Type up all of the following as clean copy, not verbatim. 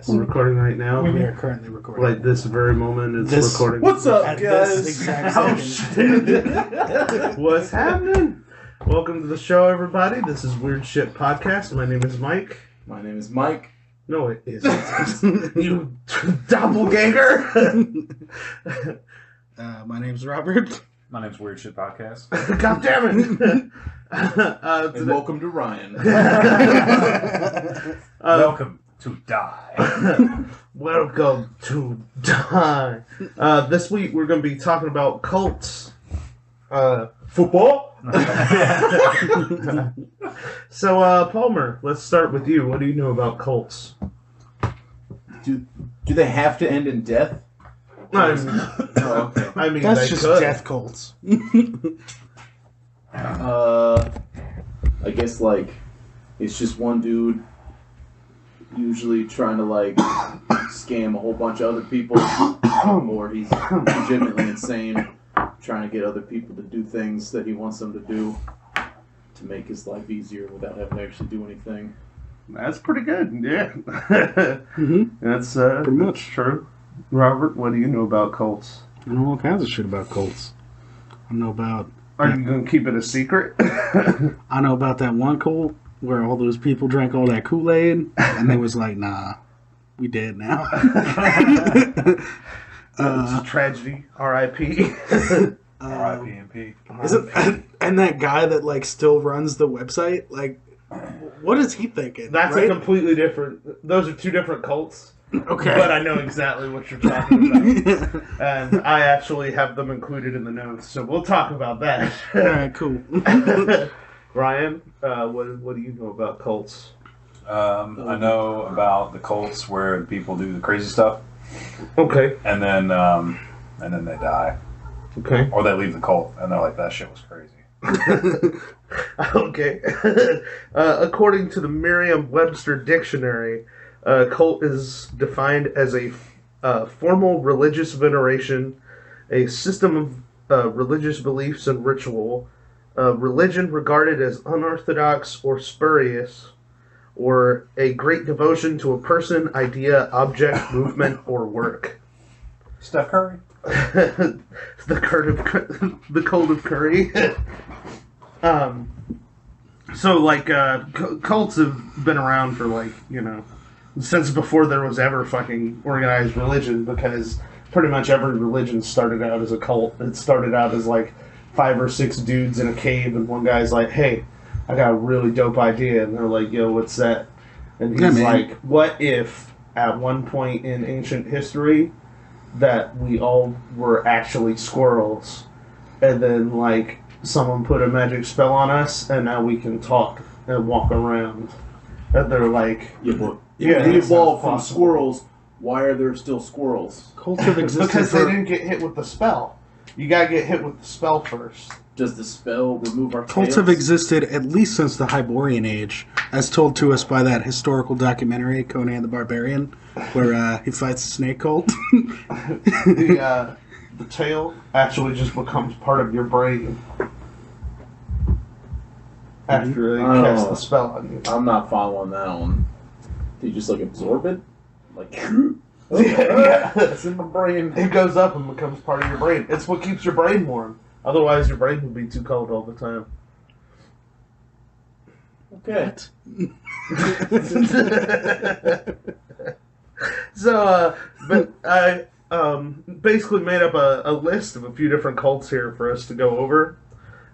Yes. We're recording right now. We are currently recording. Like this very moment, it's recording. What's up, At guys? this exact Oh, second. shit. What's happening? Welcome to the show, everybody. This is Weird Shit Podcast. My name is Mike. My name is Mike. No, it isn't. You doppelganger. My name's Robert. My name's Weird Shit Podcast. God damn it. And welcome to Ryan. Welcome to Die. Welcome to Die. This week we're going to be talking about cults. Football? So, Palmer, let's start with you. What do you know about cults? Do they have to end in death? Oh, okay. I mean, That's they just could. death cults. I guess, like, it's just one dude usually trying to, like, scam a whole bunch of other people, or he's legitimately insane, trying to get other people to do things that he wants them to do to make his life easier without having to actually do anything. That's pretty good, yeah. That's Pretty much. true. Robert, what do you know about cults? I know all kinds of shit about cults. I know about... Are you going to keep it a secret? I know about that one cult where all those people drank all that Kool-Aid, and they was like, nah, we dead now. It's a tragedy. R.I.P. R.I.P. And that guy that, like, still runs the website, like, what is he thinking? That's right? a completely different... Those are two different cults. Okay. But I know exactly what you're talking about. And I actually have them included in the notes, so we'll talk about that. All right, cool. Ryan, what do you know about cults? I know about the cults where people do the crazy stuff, Okay. and then they die, Okay. or they leave the cult, and they're like, "That shit was crazy." Okay. According to the Merriam-Webster Dictionary, cult is defined as a formal religious veneration, a system of religious beliefs and ritual, religion regarded as unorthodox or spurious, or a great devotion to a person, idea, object, movement, or work. Steph Curry. the cult of Curry. So, like, cults have been around for, like, you know, since before there was ever fucking organized religion, because pretty much every religion started out as a cult. It started out as, like, 5 or 6 dudes in a cave, and one guy's like, hey, I got a really dope idea, and they're like, yo, what's that? And he's like, what if, at one point in ancient history, that we all were actually squirrels, and then, like, someone put a magic spell on us, and now we can talk and walk around. And they're like... Yeah, but Yeah, they that evolved sounds from possible. squirrels. Why are there still squirrels? Cults have existed Because they for... didn't get hit with the spell. You gotta get hit with the spell first. Does the spell remove our Cults tails? have existed at least since the Hyborian Age, as told to us by that historical documentary, Conan the Barbarian, where he fights the snake cult. The tail actually just becomes part of your brain after they cast the spell on you. I'm not following that one. Do you just, like, absorb it? Like, Yeah. it's in my brain. It goes up and becomes part of your brain. It's what keeps your brain warm. Otherwise, your brain would be too cold all the time. Okay. So, but I basically made up a list of a few different cults here for us to go over.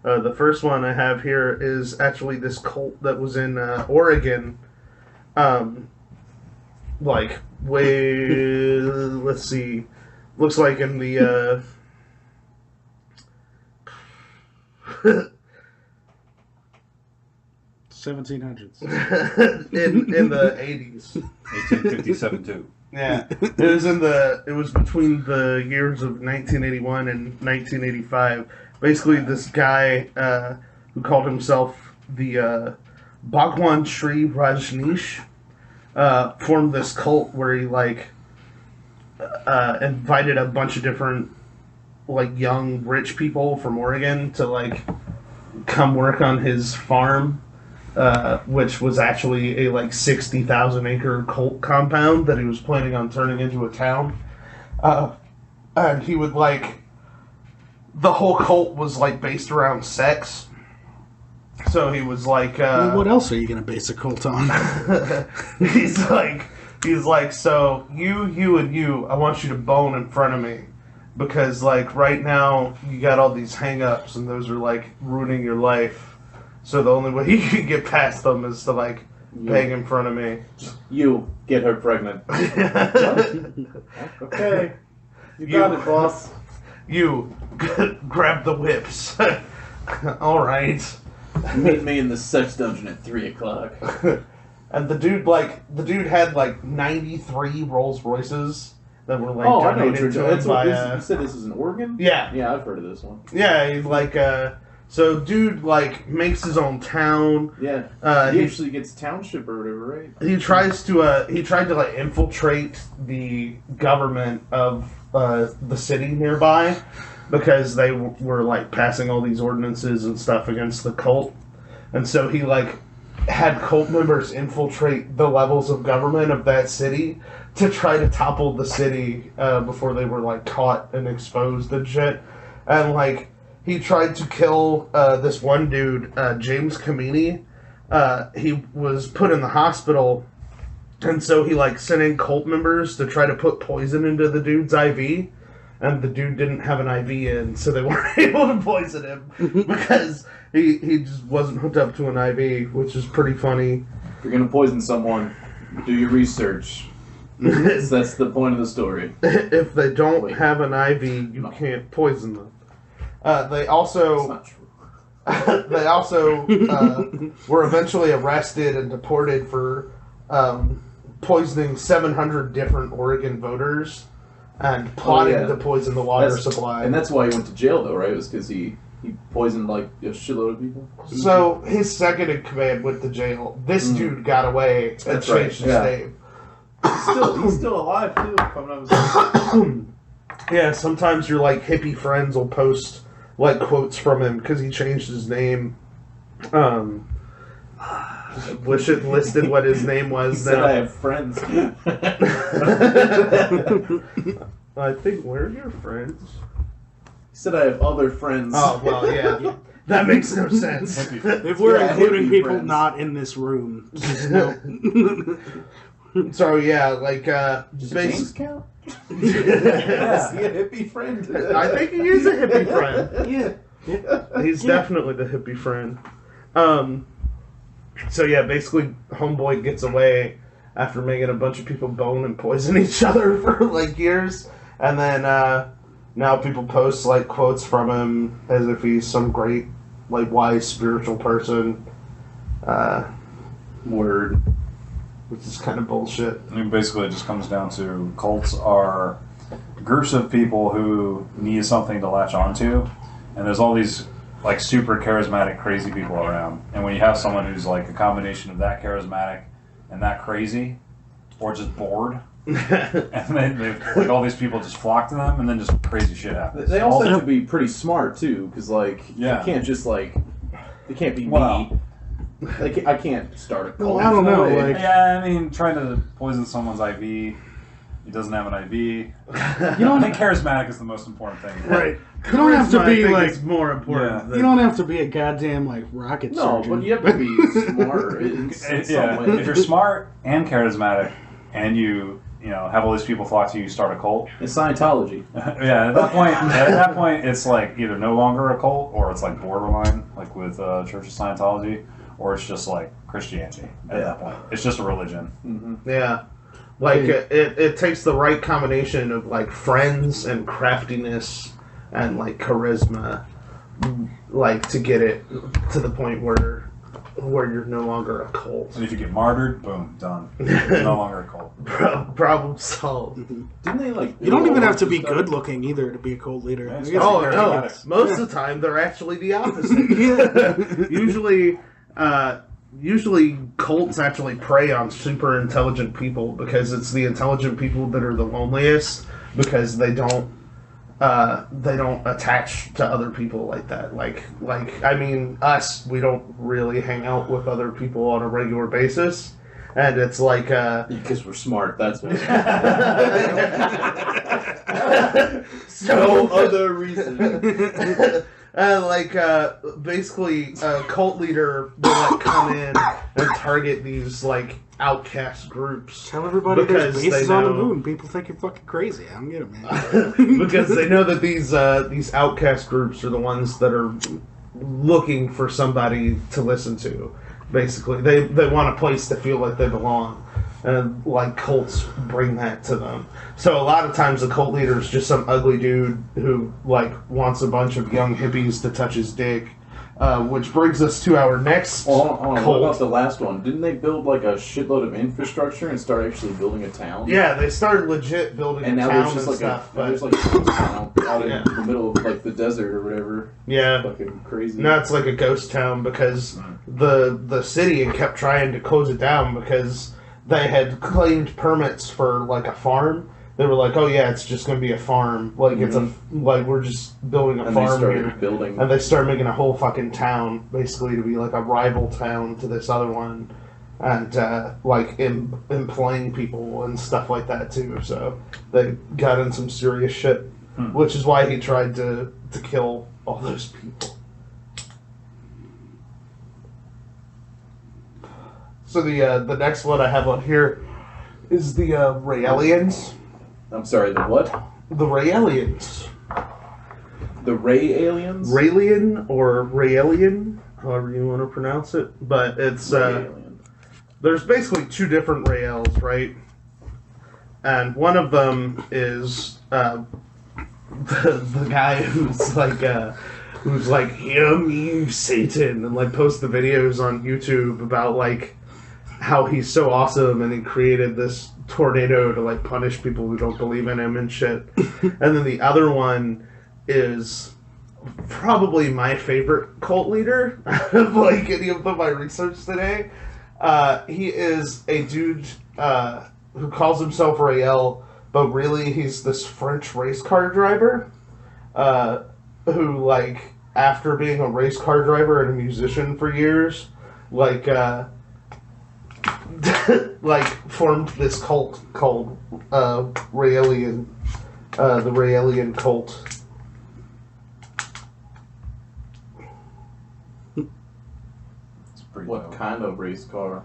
The first one I have here is actually this cult that was in Oregon. Like, way, let's see, looks like in the, 1700s. in the 80s. 1857 too. Yeah, it was between the years of 1981 and 1985. Basically, this guy who called himself the Bhagwan Sri Rajneesh formed this cult where he like invited a bunch of different like young rich people from Oregon to like come work on his farm which was actually a like 60,000 acre cult compound that he was planning on turning into a town. And he would like, the whole cult was like based around sex. So he was like, Well, what else are you going to base a cult on? he's like, so you, and you, I want you to bone in front of me. Because, like, right now, you got all these hang-ups, and those are, like, ruining your life. So the only way you can get past them is to, like, bang in front of me. You get her pregnant. Okay. You got it, boss. You grab the whips. All right. Meet me in the sex dungeon at 3 o'clock. And the dude had, like, 93 Rolls Royces. That were like I know. donated to him by, You said this is an organ? Yeah. Yeah, I've heard of this one. Yeah, he's like, so dude, like, makes his own town. Yeah. He actually gets township or whatever, right? He tried to, like, infiltrate the government of, the city nearby because they were, like, passing all these ordinances and stuff against the cult. And so he, like, had cult members infiltrate the levels of government of that city to try to topple the city before they were like caught and exposed and shit. And like he tried to kill this one dude, James Camini. He was put in the hospital, and so he like sent in cult members to try to put poison into the dude's IV. And the dude didn't have an IV in, so they weren't able to poison him because he just wasn't hooked up to an IV, which is pretty funny. If you're gonna poison someone, do your research. That's the point of the story. If they don't have an IV, you can't poison them. They also That's not true. they also were eventually arrested and deported for poisoning 700 different Oregon voters and plotting to poison the water supply. And that's why he went to jail, though, right? It was because he poisoned like a shitload of people. So his second in command went to jail. This dude got away and changed his name. He's still alive too, if I'm not mistaken. Yeah, sometimes your like hippie friends will post like quotes from him because he changed his name. Wish it listed what his name was. He said I have friends. I think we're your friends. He said I have other friends. Oh well, yeah, that makes no sense. If we're Yeah, including hippie people friends. not in this room, just no. So yeah, like Does James count? yeah. Is he a hippie friend? I think he is a hippie friend. Yeah. He's definitely the hippie friend. So yeah, basically, Homeboy gets away after making a bunch of people bone and poison each other for like years, and then now people post like quotes from him as if he's some great, like wise spiritual person. Word. Which is kind of bullshit. I mean, basically, it just comes down to cults are groups of people who need something to latch onto, and there's all these like super charismatic, crazy people around. And when you have someone who's like a combination of that charismatic and that crazy, or just bored, and they like all these people just flock to them, and then just crazy shit happens. They also have to be pretty smart too, because like Yeah. you can't just like they can't be Well- me. Like I can't start a cult. Well, I don't know, There's no way. like- Yeah, I mean, trying to poison someone's IV. He doesn't have an IV. You I don't think charismatic is the most important thing. Right. You don't have to I be think like. it's more important. Yeah. than- You don't have to be a goddamn like rocket No, surgeon. but you have to be smart in some Yeah, way. if you're smart and charismatic, and you know have all these people flock to you, you start a cult. It's Scientology. Yeah, at that point, it's like either no longer a cult or it's like borderline, like with Church of Scientology, or it's just like Christianity. At that point, it's just a religion. Mm-hmm. Yeah. Like, it takes the right combination of, like, friends and craftiness and, like, charisma, like, to get it to the point where you're no longer a cult. And if you get martyred, boom, done. You're no longer a cult. Problem solved. Didn't they like? You don't even have to be stuff? good looking either to be a cult leader. Yeah, You it's gotta Oh, be no. charismatic. Most of the time, they're actually the opposite. Yeah. Usually cults actually prey on super intelligent people because it's the intelligent people that are the loneliest because they don't they don't attach to other people like that. Like I mean, us, we don't really hang out with other people on a regular basis, and it's like because we're smart. That's what. so No other reason. Basically, a cult leader will like come in and target these like outcast groups. Tell everybody Because there's bases they on the know- moon. People think you're fucking crazy. I don't get it, man. Because they know that these outcast groups are the ones that are looking for somebody to listen to. Basically, they want a place to feel like they belong, and like cults bring that to them. So a lot of times the cult leader is just some ugly dude who like wants a bunch of young hippies to touch his dick. Which brings us to our next Hold on. What cult. about the last one? Didn't they build like a shitload of infrastructure and start actually building a town? Yeah, they started legit building And a now town there's just and like stuff. there's But like a ghost town out Yeah. in the middle of like the desert or whatever. yeah, Fucking crazy. now it's like a ghost town because the city kept trying to close it down because they had claimed permits for like a farm. They were like, "Oh yeah, it's just going to be a farm. Like it's a like we're just building a and they farm started here." building. And they started making a whole fucking town basically to be like a rival town to this other one, and like employing people and stuff like that too. So they got in some serious shit, which is why he tried to kill all those people. So the next one I have on here is the Raelians. I'm sorry, the what? The Raelians. The Ray aliens? Raelian or Raelian, however you want to pronounce it. But it's Ray alien. there's basically two different Raels, right? And one of them is the guy who's like, "Hear me, Satan," and like post the videos on YouTube about like how he's so awesome and he created this tornado to like punish people who don't believe in him and shit. And then the other one is probably my favorite cult leader out of like any of my research today. He is a dude who calls himself Rael, but really he's this French race car driver who like after being a race car driver and a musician for years, like like formed this cult called Raelian, the Raelian cult. It's pretty What dope. kind of race car?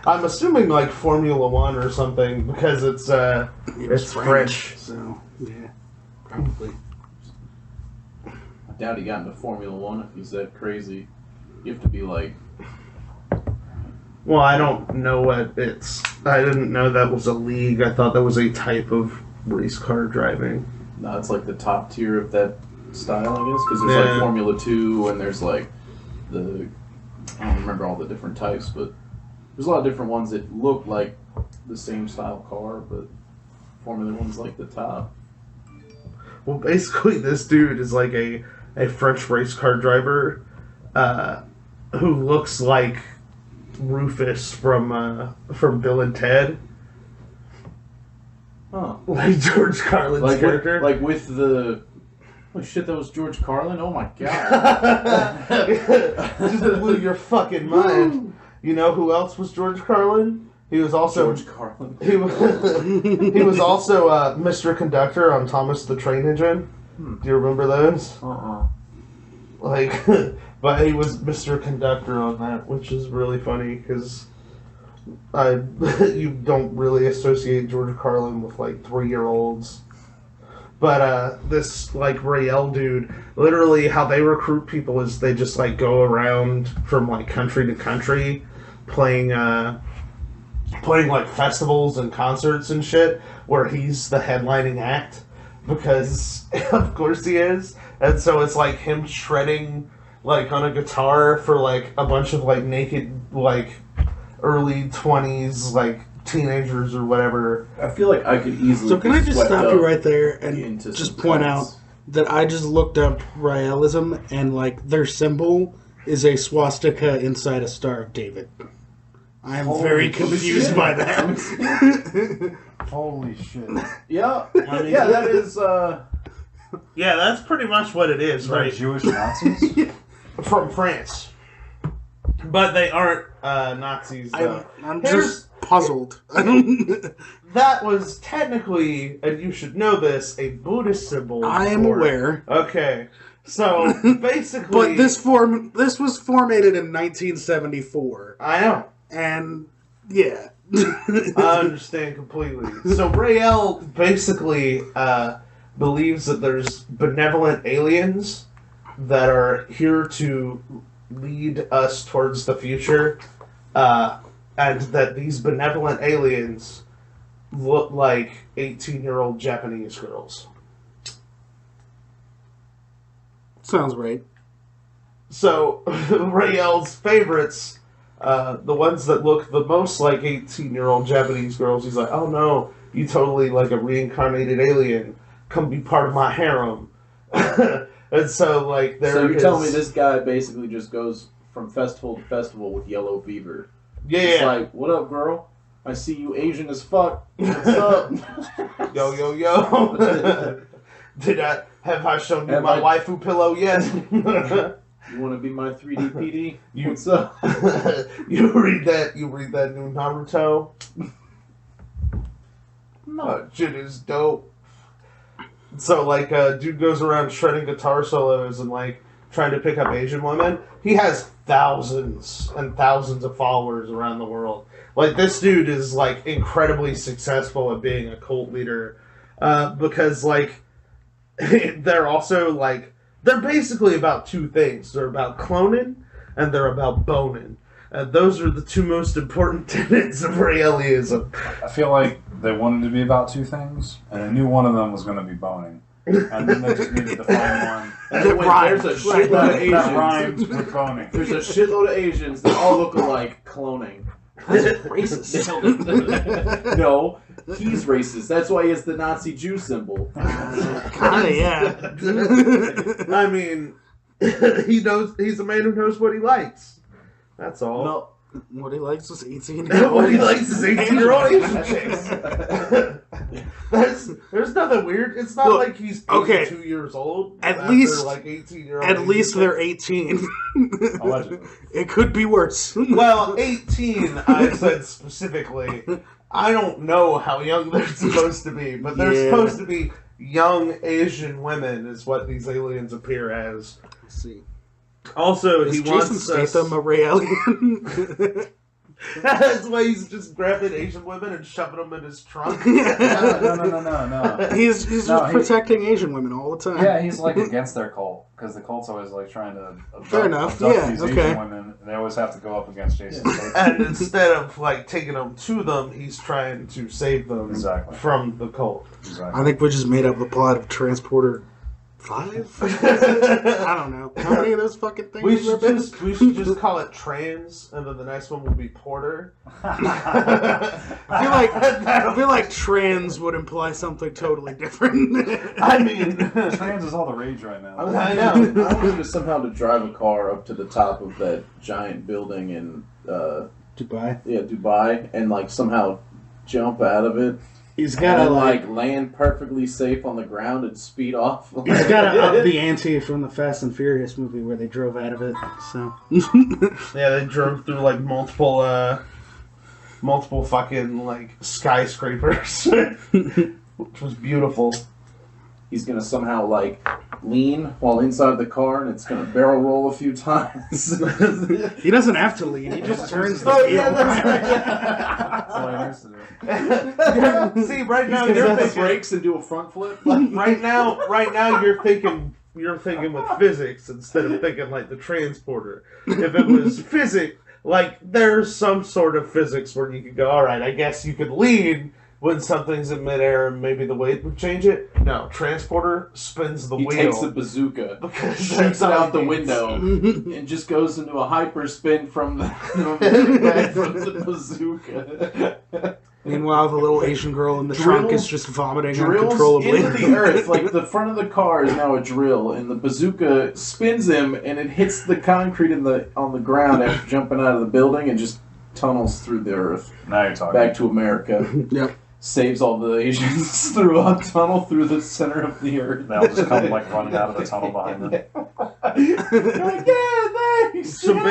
I'm assuming like Formula One or something because it's French. So yeah, probably. I doubt he got into Formula One if he's that crazy. You have to be like. Well, I don't know what it's. I didn't know that was a league. I thought that was a type of race car driving. No, it's like the top tier of that style, I guess. Because there's Yeah. like Formula 2 and there's like the. I don't remember all the different types, but there's a lot of different ones that look like the same style car, but Formula 1's like the top. Well, basically, this dude is like a French race car driver who looks like Rufus from Bill and Ted, Huh. like George Carlin's Like character. with the. Oh shit, that was George Carlin? Oh my god. Just blew your fucking mind. You know who else was George Carlin? He was also George Carlin. he was he was also Mr. Conductor on Thomas the Train Engine. Do you remember those? Like, but he was Mr. Conductor on that, which is really funny because you don't really associate George Carlin with like 3-year-olds. But this like Rael dude, literally how they recruit people is they just like go around from like country to country, playing like festivals and concerts and shit, where he's the headlining act because of course he is, and so it's like him shredding like on a guitar for like a bunch of like naked like early 20s like teenagers or whatever. I feel like I could easily. So can be I just swept stop up you right there and into just some point cults. out that I just looked up Raelism and like their symbol is a swastika inside a Star of David. I am Holy very confused shit. by that. Holy shit. Yeah. I mean, Yeah, that is. Yeah, that's pretty much what it is, Is that right? Jewish Nazis? From France. But they aren't Nazis. I'm Here's- just puzzled. I don't. That was technically, and you should know this, a Buddhist symbol. I am aware. Okay. So, basically... But this was formatted in 1974, I know. and yeah. I understand completely. So Rael basically believes that there's benevolent aliens that are here to lead us towards the future, and that these benevolent aliens look like 18-year-old Japanese girls. Sounds right. So Rael's favorites, the ones that look the most like 18-year-old Japanese girls, he's like, oh no, you totally like a reincarnated alien. Come be part of my harem. And so, like, there So you're is- telling me this guy basically just goes from festival to festival with yellow fever? Yeah, It's yeah. like, what up, girl? I see you Asian as fuck. What's up? Yo, yo, yo. Have I shown you Have my I- waifu pillow yet? You want to be my 3D PD? You- What's up? You read that new Naruto? No. Shit is dope. So, like, dude goes around shredding guitar solos and, like, trying to pick up Asian women. He has thousands and thousands of followers around the world. Like, this dude is, like, incredibly successful at being a cult leader. Because, like, they're also, like, they're basically about two things. They're about Clonin and they're about Bonin. Those are the two most important tenets of Raelianism. I feel like they wanted to be about two things, and I knew one of them was going to be boning. And then they just needed to find one And then, wait, there's a shitload of that Asians. rhymes with boning. There's a shitload of Asians that all look alike cloning. Racist. No, he's racist. That's why he has the Nazi Jew symbol. Kinda, yeah. I mean, he knows. He's a man who knows what he likes. That's all. No. What he likes is 18. What he likes is 18-year-old Asian chicks. There's nothing weird. It's not Look, like he's okay. 82 years old. At after, least- like 18-year-old. At least they're 18. Allegedly. It could be worse. Well, 18. I said specifically. I don't know how young they're supposed to be, but they're Yeah. supposed to be young Asian women. Is what these aliens appear as. Let's see. Also, Is he Jason wants us. Statham a Raelian? That's why he's just grabbing Asian women and shoving them in his trunk. No. He's No, just he- protecting Asian women all the time. Yeah, he's like against their cult because the cult's always like trying to Fair enough, abduct yeah, these okay. Asian women. They always have to go up against Jason Statham. And instead of like taking them to them, he's trying to save them Exactly. from the cult. Exactly. I think we just made up the plot of Transporter 5? I don't know. How many of those fucking things We there should been? just call it Trans, and then the next one will be Porter. I feel like trans would imply something totally different. I mean, Trans is all the rage right now. I know. I wanted to somehow to drive a car up to the top of that giant building in Dubai. Dubai and like somehow jump out of it He's and gotta then, like. land perfectly safe on the ground and speed off. He's gotta up the ante from the Fast and Furious movie where they drove out of it. So. Yeah, they drove through like multiple fucking like skyscrapers, which was beautiful. He's gonna somehow like lean while inside the car and it's gonna barrel roll a few times. He doesn't have to lead. He just turns the Oh wheel. yeah, that's right. That's all he needs to do. See, right now He's you're gonna hit the thinking. brakes and do a front flip. Right now you're thinking with physics instead of thinking like the transporter. If it was physics, like there's some sort of physics where you could go, all right, I guess you could lead when something's in midair and maybe the weight would change it. No, transporter spins the He wheel. takes the bazooka, Because shoots that's it all out he the needs. window, and just goes into a hyper spin from the bazooka. Meanwhile, the little Asian girl in the trunk is just vomiting Drills uncontrollably. into the earth. Like the front of the car is now a drill, and the bazooka spins him, and it hits the concrete on the ground after jumping out of the building, and just tunnels through the earth Now you're talking. back to America. Yep. Saves all the Asians through a tunnel through the center of the earth. They all just come like running out of the tunnel behind them. They're like, yeah, thanks. So yay."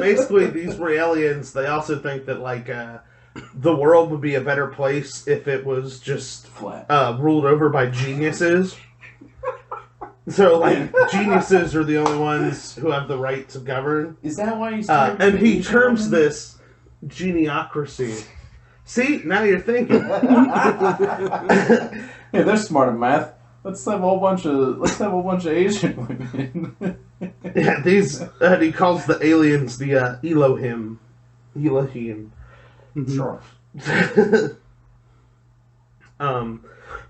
basically, these aliens, they also think that like the world would be a better place if it was just Flat. ruled over by geniuses. So like geniuses are the only ones who have the right to govern. Is that why he's And he terms this geniocracy. See, now you're thinking. Yeah, they're smart at math. Let's have a whole bunch of Asian women. Yeah, these he calls the aliens the Elohim. Elohim. Sure.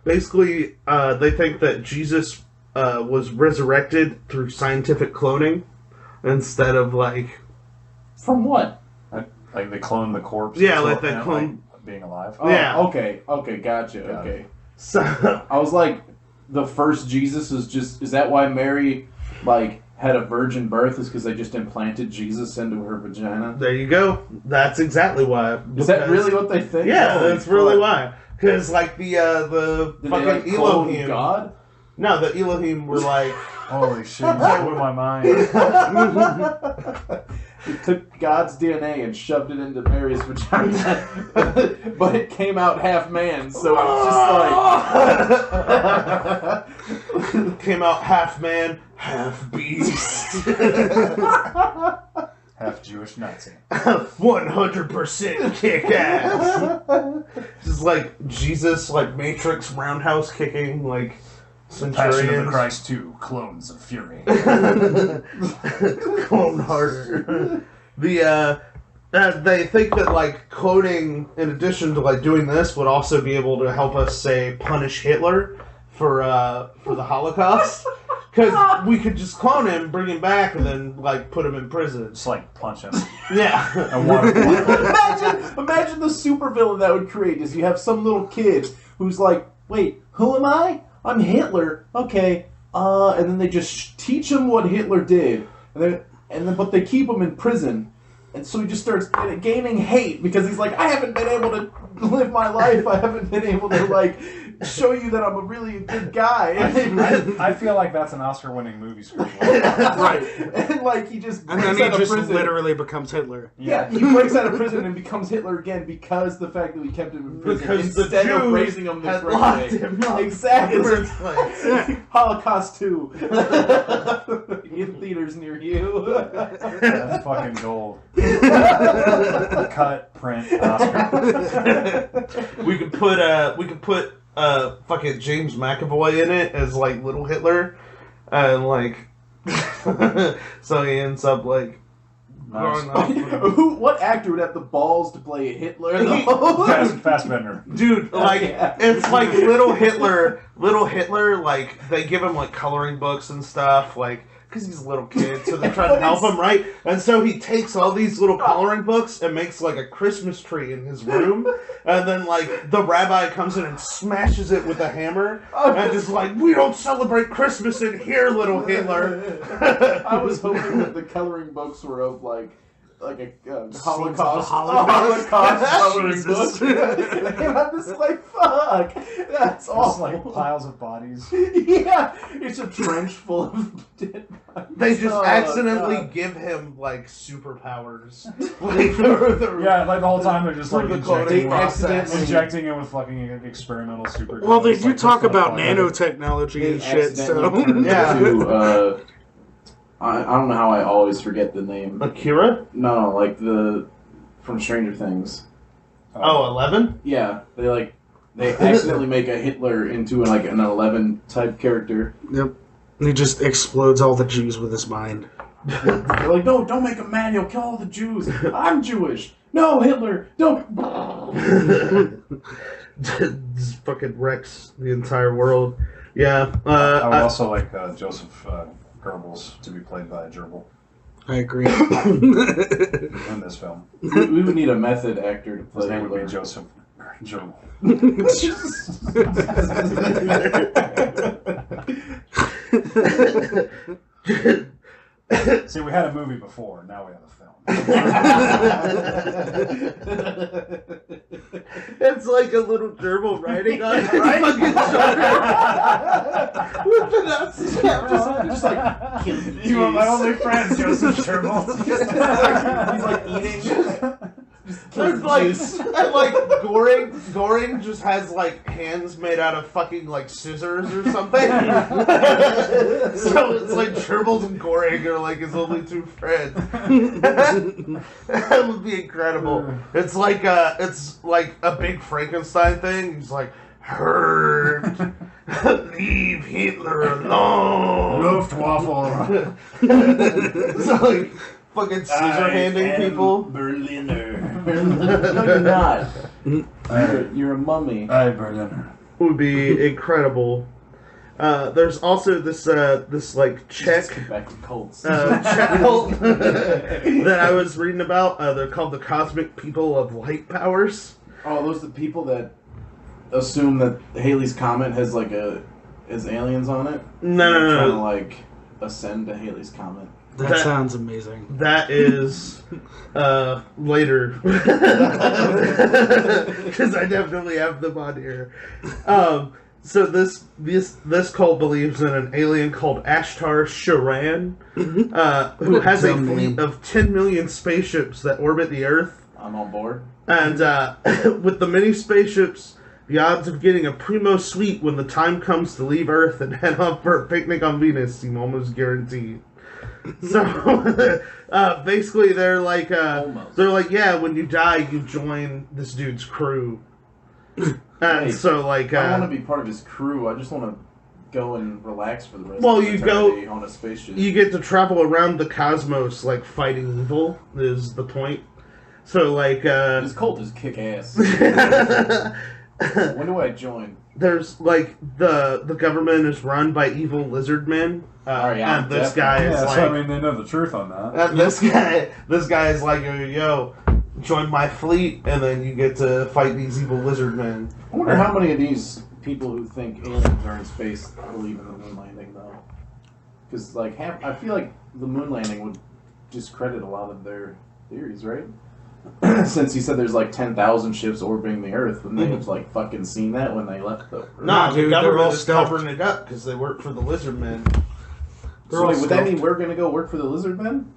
Basically, they think that Jesus was resurrected through scientific cloning instead of like. From what? Like they clone the corpse. Yeah, like and they clone. being alive. Oh, Yeah. Okay, gotcha. Got Okay. So, I was like, the first Jesus is that why Mary, like, had a virgin birth? Is because they just implanted Jesus into her vagina? there you go. That's exactly why. Is that really what they think? Yeah, Holy that's really fuck. why. Because like the Did they, fucking like, clone Elohim. God? No, the Elohim were like. Holy shit! You blew my mind. They took God's DNA and shoved it into Mary's vagina, but it came out half man, so it's just like Came out half man, half beast. Half Jewish Nazi. 100% kick ass. Just like Jesus, like Matrix roundhouse kicking, like Passion of the centurions. Christ 2, Clones of Fury. Clone harder. They think that like cloning, in addition to like doing this, would also be able to help us say punish Hitler for the Holocaust. Because we could just clone him, bring him back, and then like put him in prison. Just like punch him. Yeah. And water. imagine the supervillain that would create is you have some little kid who's like, wait, who am I? I'm Hitler. Okay. And then they just teach him what Hitler did, and then but they keep him in prison, and so he just starts gaining hate because he's like, I haven't been able to live my life. I haven't been able to like show you that I'm a really good guy. I feel like that's an Oscar-winning movie script. Right. And like he just And then breaks he out of just prison. literally becomes Hitler. Yeah, he breaks out of prison and becomes Hitler again because the fact that we kept him in prison Because the instead of Jews raising him the had correct locked way. him up. Exactly. Place. Holocaust 2 in theaters near you. That's fucking gold. Cut, print, Oscar. We could put fucking James McAvoy in it as like little Hitler, and like so he ends up like Nice. growing up. What actor would have the balls to play Hitler? Though? Fassbender. Dude, like Yeah. it's like little Hitler, like they give him like coloring books and stuff, like because he's a little kid, so they're trying to help him, right? And so he takes all these little coloring books and makes like a Christmas tree in his room, and then like the rabbi comes in and smashes it with a hammer, and just like, we don't celebrate Christmas in here, little Hitler. I was hoping that the coloring books were of like a Holocaust Holocaust. coloring Jesus. book. And I'm just like, fuck, that's Just awful. like piles of bodies. Yeah, it's a trench full of dead bodies. They just Oh, accidentally God. give him like superpowers. Yeah, like the whole time they're just like Through the They cloning injecting, accidentally injecting it with fucking experimental super. Well, they guns, do like, talk just about like, nanotechnology They and shit, accidentally so. turned Yeah. into, I don't know how I always forget the name. Akira? No, like from Stranger Things. Oh, 11? Yeah, they accidentally make a Hitler into like an 11 type character. Yep. He just explodes all the Jews with his mind. They're like, no, don't make him mad. He'll kill all the Jews. I'm Jewish. No, Hitler, don't. Just fucking wrecks the entire world. Yeah. I would also like Joseph Goebbels to be played by a gerbil I agree. in this film. We would need a method actor to play His name would Hitler. be Joseph Gerbil. See, we had a movie before. Now we have a film. It's like a little gerbil riding on his fucking shoulder. With the nuts. Just like killing You are my only friend, Joseph Sherman. He's like eating. There's like Goring just has like hands made out of fucking like scissors or something. So it's like Gerbils and Goring are like his only two friends. That would be incredible. It's like a big Frankenstein thing. He's like, hurt, leave Hitler alone. Luftwaffe. So like fucking scissor handing people. Berliner. No, you're not. You're a mummy. I Berliner. Would be incredible. There's also this like Czech Let's get back to cults. Czech cult that I was reading about. They're called the Cosmic People of Light Powers. Oh, those are the people that assume that Halley's Comet has aliens on it? No. Trying to like ascend to Halley's Comet. That sounds amazing. That is later, because I definitely have them on here. So this cult believes in an alien called Ashtar Sharan, who has a fleet of 10 million spaceships that orbit the Earth. I'm on board. And with the many spaceships, the odds of getting a primo suite when the time comes to leave Earth and head off for a picnic on Venus seem almost guaranteed. So basically, they're like, yeah, when you die, you join this dude's crew. And so, like, I don't want to be part of his crew. I just want to go and relax for the rest. Well, of you eternity go on a spaceship. You get to travel around the cosmos, like fighting evil. Is the point? So, like, this cult is kick ass. When do I join? There's like the government is run by evil lizard men, and this guy is like. So, I mean, they know the truth on that. And this guy is like, yo, join my fleet, and then you get to fight these evil lizard men. I wonder how many of these people who think aliens are in space believe in the moon landing, though. Because like I feel like the moon landing would discredit a lot of their theories, right? Since he said there's like 10,000 ships orbiting the Earth, wouldn't they have like fucking seen that when they left the Earth? No, dude, the they're all government is stealth. covering it up because they work for the lizard men. So wait, would that mean we're gonna go work for the lizard men?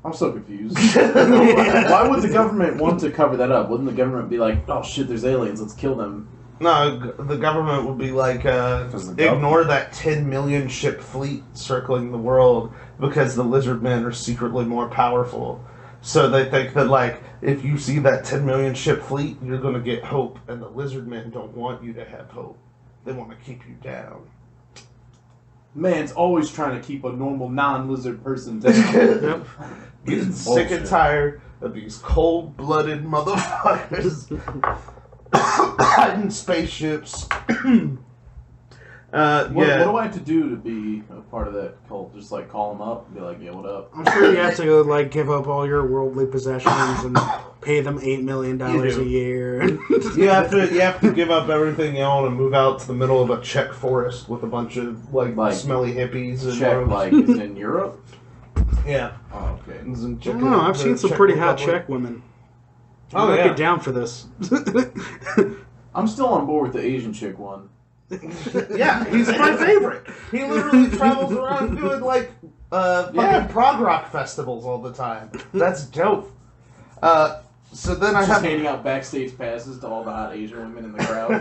I'm so confused. Why would the government want to cover that up? Wouldn't the government be like, oh shit, there's aliens, let's kill them? No, the government would be like, ignore that 10 million ship fleet circling the world because the lizard men are secretly more powerful. So they think that, like, if you see that 10 million ship fleet, you're going to get hope, and the lizard men don't want you to have hope. They want to keep you down. Man's always trying to keep a normal non-lizard person down. Yep. Getting sick and tired of these cold-blooded motherfuckers hiding spaceships. What do I have to do to be a part of that cult? Just like call them up and be like, yeah, what up? I'm sure you have to go, like, give up all your worldly possessions and pay them $8 million a year. You have to give up everything you own and move out to the middle of a Czech forest with a bunch of like smelly hippies. And Czech, like, is in Europe? Yeah. Oh, okay. I don't know, I've seen some pretty hot Czech women. I might get down for this. I'm still on board with the Asian chick one. Yeah, he's my favorite. He literally travels around doing like fucking prog rock festivals all the time. That's dope. So then I have handing out backstage passes to all the hot Asian women in the crowd.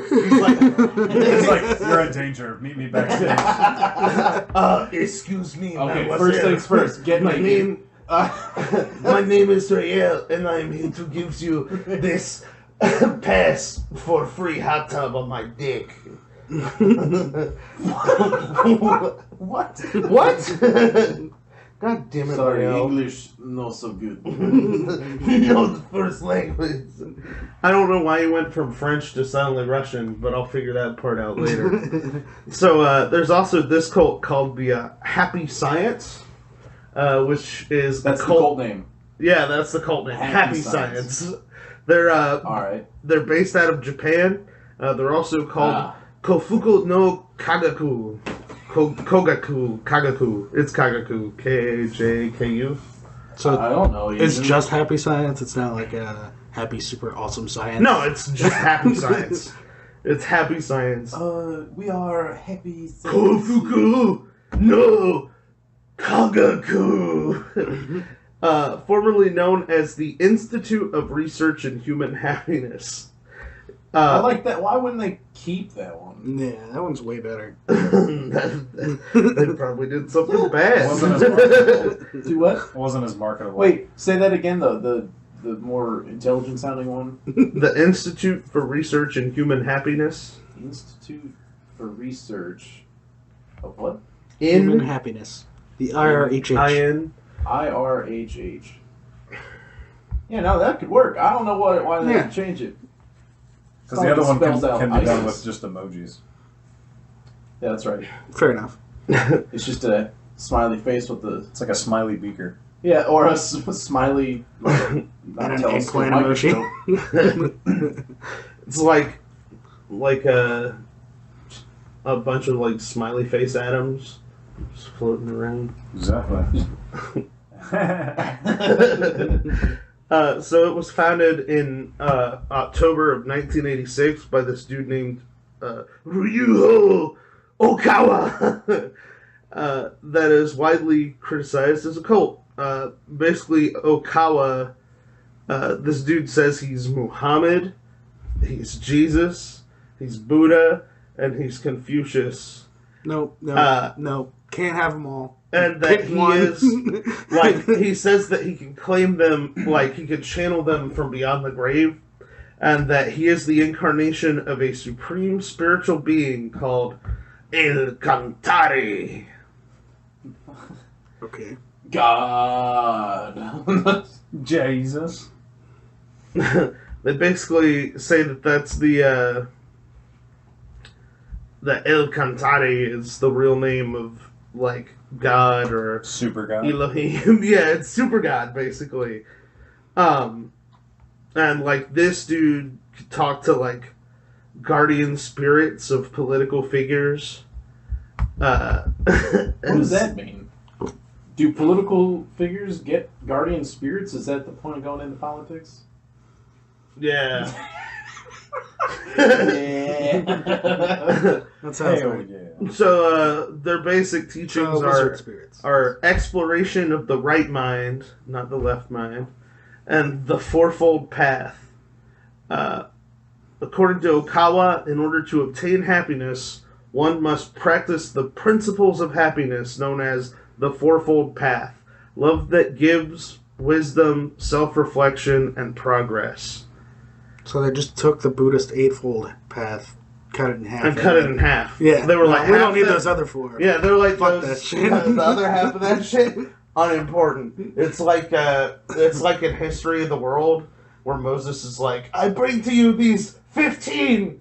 He's like, It's like, you're in danger. Meet me backstage. excuse me. Okay, mademoiselle. first things first. Get my naked. name. My name is Rael, and I'm here to give you this pass for free hot tub on my dick. What? God damn it, Sorry, Rael. English not so good. You know the first language. I don't know why you went from French to suddenly Russian, but I'll figure that part out later. So there's also this cult called the Happy Science, which is That's a the cult name. Yeah, that's the cult name. Happy Science. They're Alright. They're based out of Japan. They're also called Kofuku no Kagaku. Kagaku. It's Kagaku. KJKU. So I don't know. it's even. just happy science. It's not like a happy, super awesome science. No, it's just happy science. It's happy science. We are happy. Kofuku! No! Kagaku! Formerly known as the Institute of Research in Human Happiness. I like that. Why wouldn't they keep that one? Yeah, that one's way better. They probably did something bad. Wasn't as marketable. Do what? It wasn't as marketable. Wait, say that again, though. The more intelligent sounding one. The Institute for Research in Human Happiness. Institute for Research of what? Human happiness. The IRHH. IRHH. Yeah, no, that could work. I don't know why they didn't change it. Because the other one spells out can be done ISIS. with just emojis. Yeah, that's right. Fair enough. It's just a smiley face with the... It's like a smiley beaker. Yeah, or a smiley... And an eggplant emoji. It's like a bunch of like smiley face atoms just floating around. Exactly. So it was founded in October of 1986 by this dude named Ryuho Okawa. That is widely criticized as a cult. Basically, Okawa, this dude says he's Muhammad, he's Jesus, he's Buddha, and he's Confucius. No, can't have them all. And that Pick he one. is, like, he says that he can claim them, like, he can channel them from beyond the grave, and that he is the incarnation of a supreme spiritual being called El Cantare. Okay. God. Jesus. They basically say that that's that El Cantare is the real name of, like, God or Super guy. Elohim. Yeah, it's super God, basically. And, like, this dude could talk to, like, guardian spirits of political figures. What does that mean? Do political figures get guardian spirits? Is that the point of going into politics? Yeah. Yeah. That sounds Hell right. yeah. So, their basic teachings Lizard spirits. are exploration of the right mind, not the left mind, and the fourfold path. According to Okawa, in order to obtain happiness, one must practice the principles of happiness known as the fourfold path. Love that gives, wisdom, self-reflection, and progress. So they just took the Buddhist eightfold path, cut it in half. And cut it in half. Yeah. They were like, we don't half need that- those other four. Yeah, they're like Fuck those, that shit. The other half of that shit, unimportant. It's like in History of the World where Moses is like, I bring to you these 10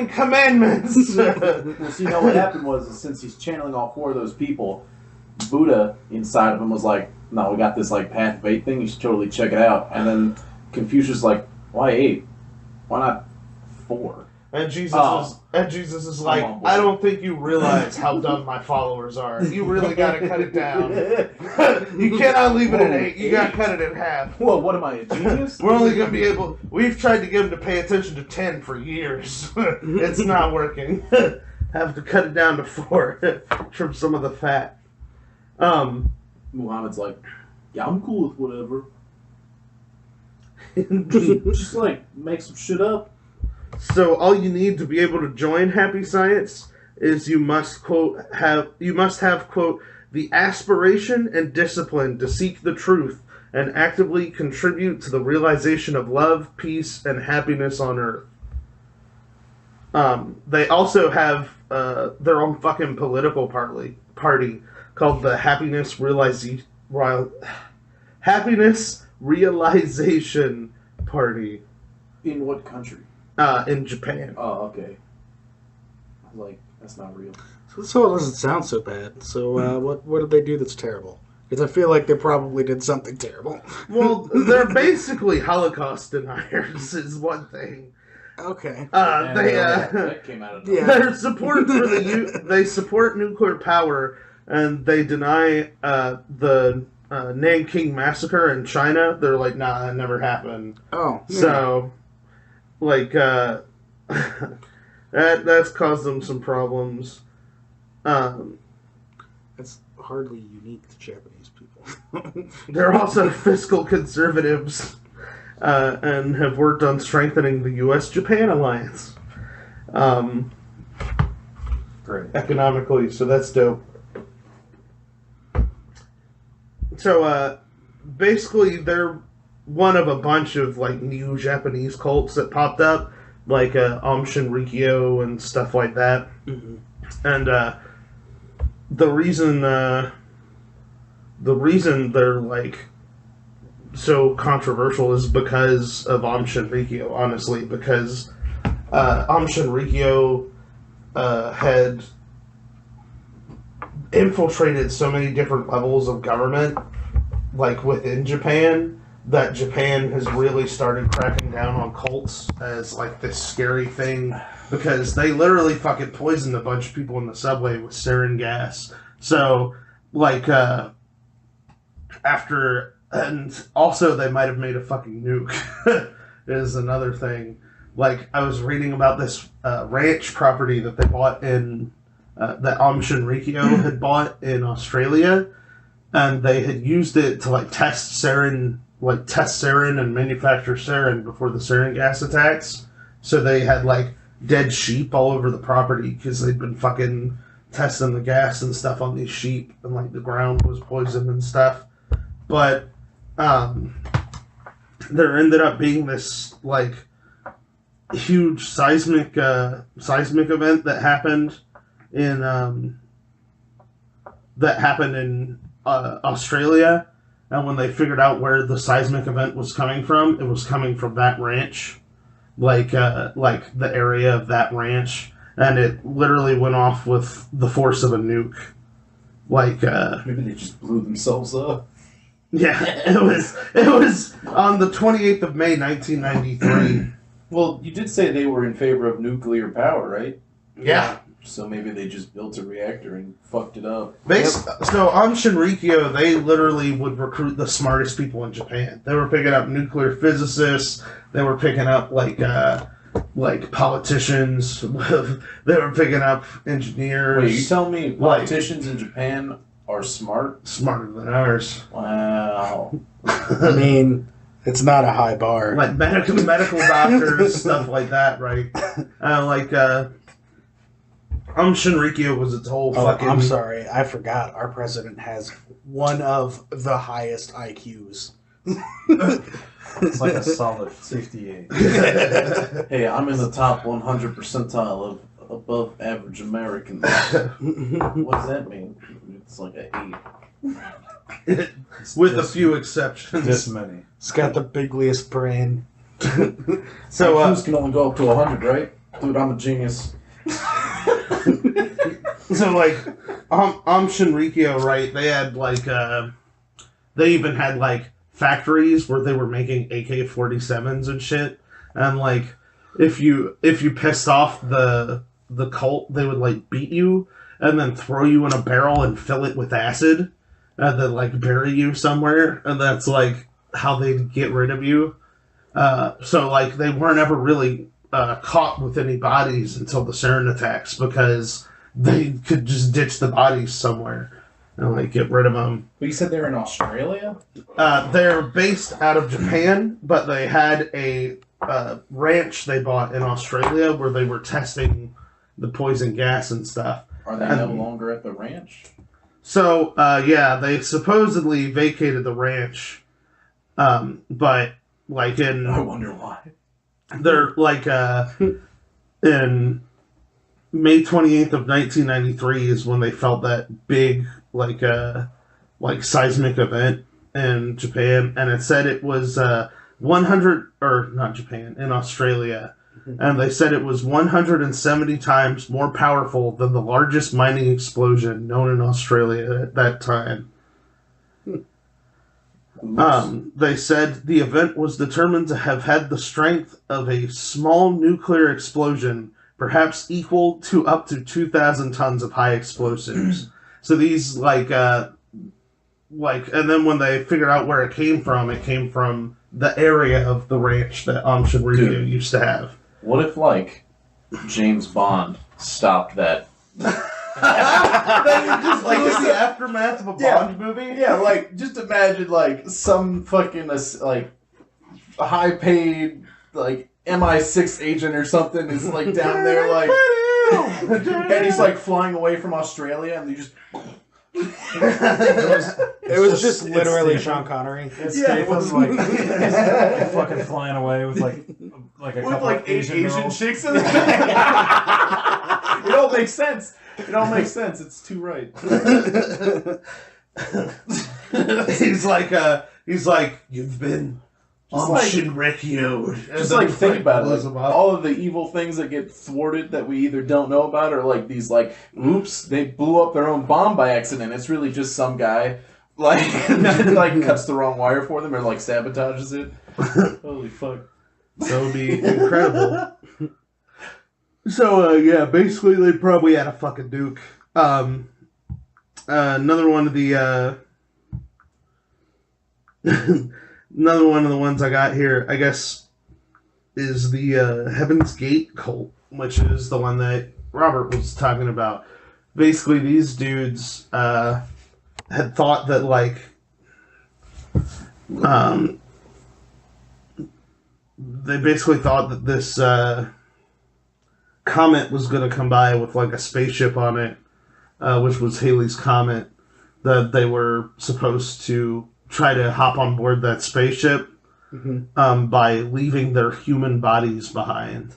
commandments. Well, see, what happened was since he's channeling all four of those people, Buddha inside of him was like, no, we got this like path of 8 thing, you should totally check it out. And then Confucius like, why 8? Why not 4? And Jesus Oh. is like, on board. I don't think you realize how dumb my followers are. You really gotta cut it down. You cannot leave it at 8. You gotta cut it in half. Well, what am I, a genius? We're only gonna be able. We've tried to get them to pay attention to 10 for years. It's not working. Have to cut it down to 4. Trim some of the fat. Muhammad's like, yeah, I'm cool with whatever. So Just like make some shit up. all you need to be able to join Happy Science is you must have the aspiration and discipline to seek the truth and actively contribute to the realization of love, peace, and happiness on Earth. They also have their own fucking political party called the Happiness Realization Party In what country? in Japan. Oh, okay. I was like, that's not real. So it doesn't sound so bad. So what did they do that's terrible? Because I feel like they probably did something terrible. Well, they're basically Holocaust deniers, is one thing. Okay. That came out of nowhere. Yeah. Their support for they support nuclear power, and they deny the Nanking massacre in China. They're like, nah, that never happened. Oh. Yeah. So, like, that's caused them some problems. That's hardly unique to Japanese people. They're also fiscal conservatives, and have worked on strengthening the U.S.-Japan alliance. Great. Economically, so that's dope. So, basically, they're one of a bunch of, like, new Japanese cults that popped up, like, Aum Shinrikyo and stuff like that. Mm-hmm. And, the reason they're, like, so controversial is because of Aum Shinrikyo, honestly, because, Aum Shinrikyo, had infiltrated so many different levels of government, like within Japan, that Japan has really started cracking down on cults as like this scary thing, because they literally fucking poisoned a bunch of people in the subway with sarin gas. So, like, and also they might have made a fucking nuke, is another thing. Like, I was reading about this ranch property that they bought in that Aum Shinrikyo had bought in Australia, and they had used it to like test sarin and manufacture sarin before the sarin gas attacks. So they had like dead sheep all over the property because they'd been fucking testing the gas and stuff on these sheep, and like the ground was poisoned and stuff. But there ended up being this like huge seismic event that happened in Australia, and when they figured out where the seismic event was coming from, it was coming from that ranch, like the area of that ranch, and it literally went off with the force of a nuke. Like Maybe they just blew themselves up. yeah, it was on the 28th of May, 1993. Well, you did say they were in favor of nuclear power, right? Yeah. So maybe they just built a reactor and fucked it up. So on Shinrikyo, they literally would recruit the smartest people in Japan. They were picking up nuclear physicists. They were picking up like politicians. They were picking up engineers. Wait, you telling me politicians in Japan are smart? Smarter than ours. Wow. I mean, it's not a high bar. Like medical doctors, stuff like that, right? Shinrikyo was its whole fucking... I'm sorry, I forgot. Our president has one of the highest IQs. It's like a solid 58. Hey, I'm in the top 100 percentile of above average Americans. What does that mean? It's like an 8. With a few exceptions. This many. It's got the bigliest brain. So, IQs can only go up to 100, right? Dude, I'm a genius. So, like, Shinrikyo, right, they had, like, they even had, like, factories where they were making AK-47s and shit, and, like, if you pissed off the cult, they would, like, beat you, and then throw you in a barrel and fill it with acid, and then, like, bury you somewhere, and that's, like, how they'd get rid of you. So, like, they weren't ever really caught with any bodies until the sarin attacks, because they could just ditch the bodies somewhere and like get rid of them. But you said they're in Australia? They're based out of Japan, but they had a ranch they bought in Australia where they were testing the poison gas and stuff. Are they no longer at the ranch? So, yeah, they supposedly vacated the ranch, but like in... I wonder why. They're like in May 28th of 1993 is when they felt that big like seismic event in Japan, and it said it was 100 or not Japan, in Australia, and they said it was 170 times more powerful than the largest mining explosion known in Australia at that time. They said the event was determined to have had the strength of a small nuclear explosion, perhaps equal to up to 2,000 tons of high explosives. So these, and then when they figured out where it came from the area of the ranch that Shinrikyo used to have. What if, James Bond stopped that? Then just the aftermath of a Bond movie? Yeah, just imagine, some fucking, high-paid, MI6 agent or something is, down there, and he's, flying away from Australia, and they just... It was just literally Sean Connery. It's Statham's fucking flying away with a couple of Asian girls. chicks in it. It all makes sense. It's too right. He's like, you've been Shinrikyo. Just think about it. All of the evil things that get thwarted that we either don't know about or these oops, they blew up their own bomb by accident. It's really just some guy cuts the wrong wire for them or sabotages it. Holy fuck. That would be incredible. So basically they probably had a fucking nuke. Another one of the another one of the ones I got here, I guess, is the Heaven's Gate cult, which is the one that Robert was talking about. Basically, these dudes had thought that, they basically thought that this comet was going to come by with, a spaceship on it, which was Halley's Comet, that they were supposed to try to hop on board that spaceship by leaving their human bodies behind.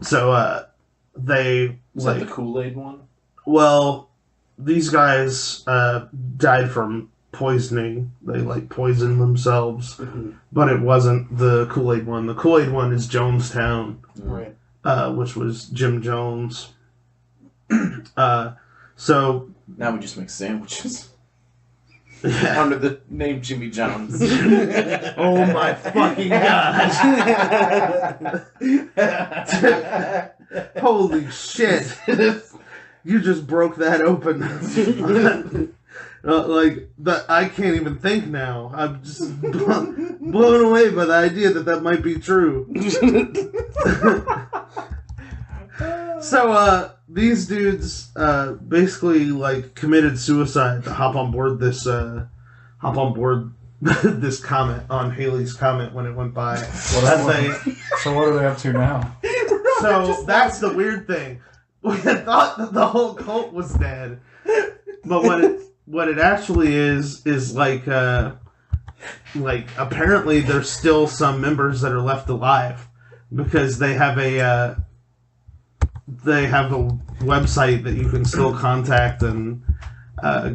So they... Was that the Kool-Aid one? Well, these guys died from poisoning. They, poisoned themselves. But it wasn't the Kool-Aid one. The Kool-Aid one is Jonestown. Right. Which was Jim Jones. So... Now we just make sandwiches. Yeah. Under the name Jimmy John's. Oh my fucking god. Holy shit. You just broke that open. I can't even think now. I'm just blown away by the idea that might be true. So, these dudes, basically, committed suicide to hop on board this comet, on Halley's Comet when it went by. So what are they up to now? So, that's the weird thing. We had thought that the whole cult was dead. But what it actually is apparently there's still some members that are left alive. Because they have a website that you can still contact and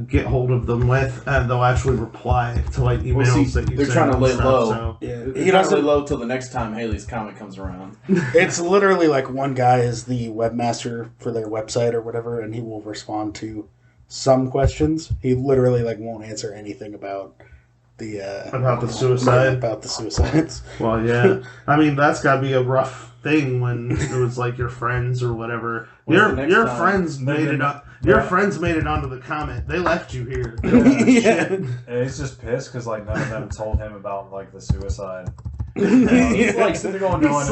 get hold of them with, and they'll actually reply to emails that you send. They're trying to lay low. So. Yeah, they're trying to lay low till the next time Halley's Comet comes around. It's literally one guy is the webmaster for their website or whatever, and he will respond to some questions. He literally won't answer anything about the suicide. About the suicides. Well, yeah. I mean, that's got to be a rough thing when it was your friends or whatever. Your friends made it up. Your friends made it onto the comet. They left you here. Yeah. He's just pissed because none of them told him about the suicide. He's sitting there going, no one